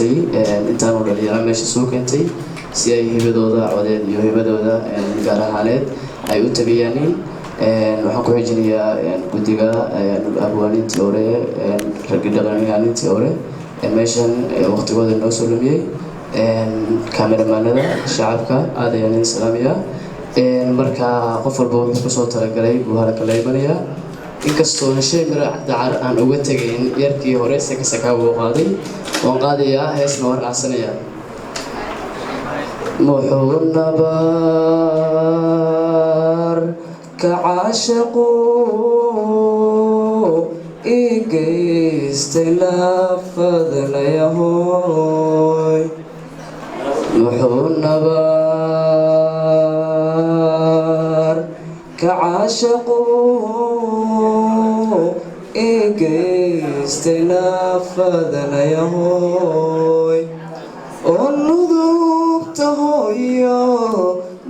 intaan oo dhalinyaro meesha soo keentay si ay hibadooda codeed iyo hibadooda gaar ahaaneed ay u tabiyaan waxaan ku xijinayaa guddiga abwaanintii hore ragga dhaqanyaanintii hore meeshan waqtigooda noo soo lumiyey kaameramanada shacabka aad ayaan idin salaamayaa marka qof walba wuxuu ku soo talagalay buu halka la imanayaa inkastoo shay mira dacar aan uga tagayn yarkii hore saka uu qaaday waan qaadayaa heesna waan raacsanayaa muxuu nabar ka caashaqo igeystay lafadanayahoy muxuu nabar ka caashaqo igeystay lafadanayahoy oo nudubta hooyo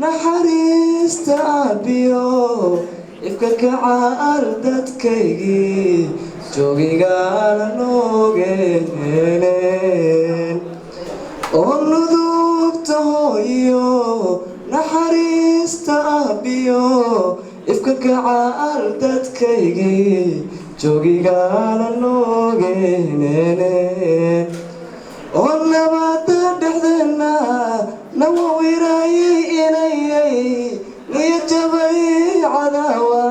naxariista aabiyo ifka kacaal dadkaygii joogigaana noogeen oo nudubta hooyo naxariista aabiyo ifka kacaal dadkaygii joogigaana noogeen oo nabada dhexdeena nawa wiraayay inayay niya jabay cadaawa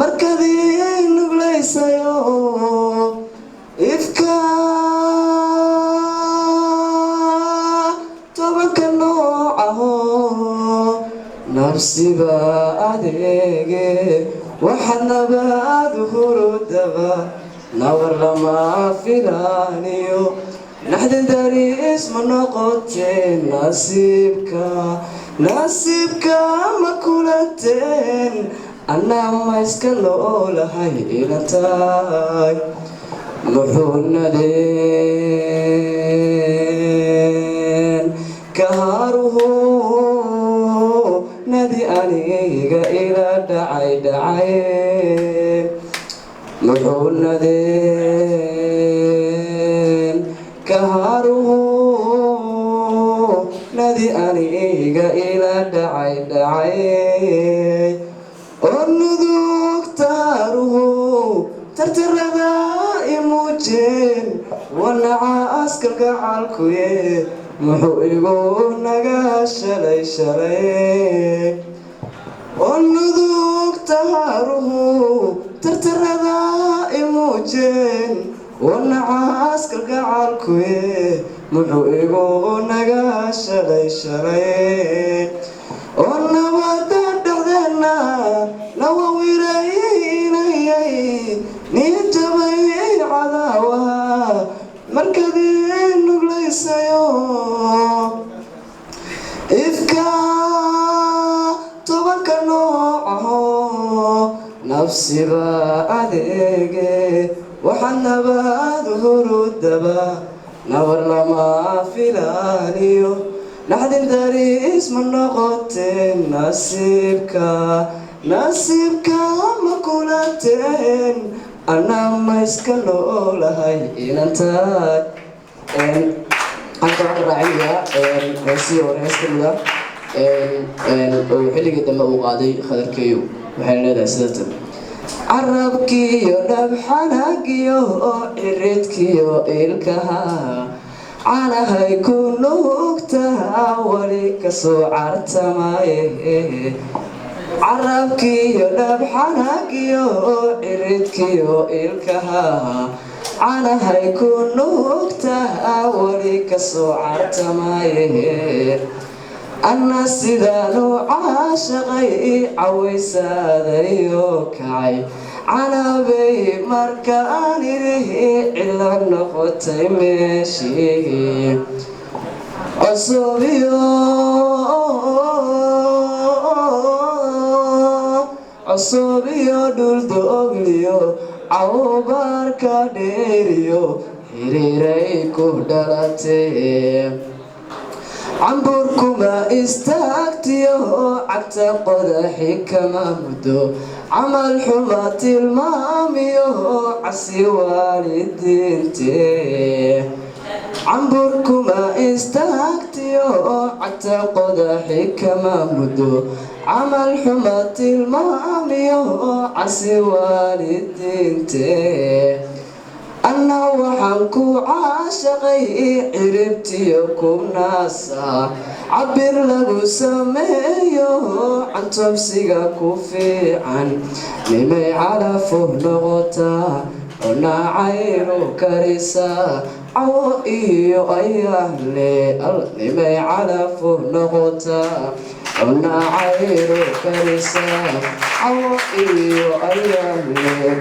markadii nuglaysayo ifka tobanka noocaho nafsiba adeege waxa nabaad hurudaba nawar lama filaaniyo نحن داري اسم نقطين نصيبك مكولتين أنا ما يسكلوا لهاي إلتاي محونا لين كهاره نادي أنيق إلى دعي محونا لين كهاره نادي أنيق إلى دعي النذوق تهاره ترترى إموجين والنعاس كالقعالكوية محوئقون نقاش شلي النذوق تهاره ترترى إموجين والنعاس كالقعالكوية محوئقون نقاش شلي والنبات دحدنا نواويريني نيجبي عداوة مركزين نقليسيو إفكا طبك نوعه نفسي بأديك وحنبا ظهور الدبا نور لما فلانيو نحن داري اسم النقطين نصيبك مكولتين أنا ما يسكنوا لهاي إنتاي أنت راعية وسيو رئيسكنا وحلي قدام أوقاتي خذر كيو وحنا هذا سدتم عربكيو نبحناكيو إردكيو إلكها على هيكون نوكتها وليك سوعرت مايه عربكيو نبحناكيو إردكيو إلكها على هيكون نوكتها وليك سوعرت مايه أنا سيدانو عاشقي عويساديو كعي على بي مركاني رهي إلا نقطي ماشي عصوبيو دول دوغليو عوبار كاديريو هيريري كودالاتي عمبوركما استاكتيو عكتا قدحي كما بدو عمل حمات الماميو عسي والدينتي camburkuma istaagtiyo cagta qodaxi kama muddo camal xuma tilmaamiyo casi waalidiinte anna waxaan ku caashaqay ciribtiyo ku naasa cabir lagu sameeyo cantobsiga ku fiican nimay calafo noqotaa nacayru karisa cawo iyo ayahle nimay calafo noqotaa nacayru karisa cawo iyo ayahle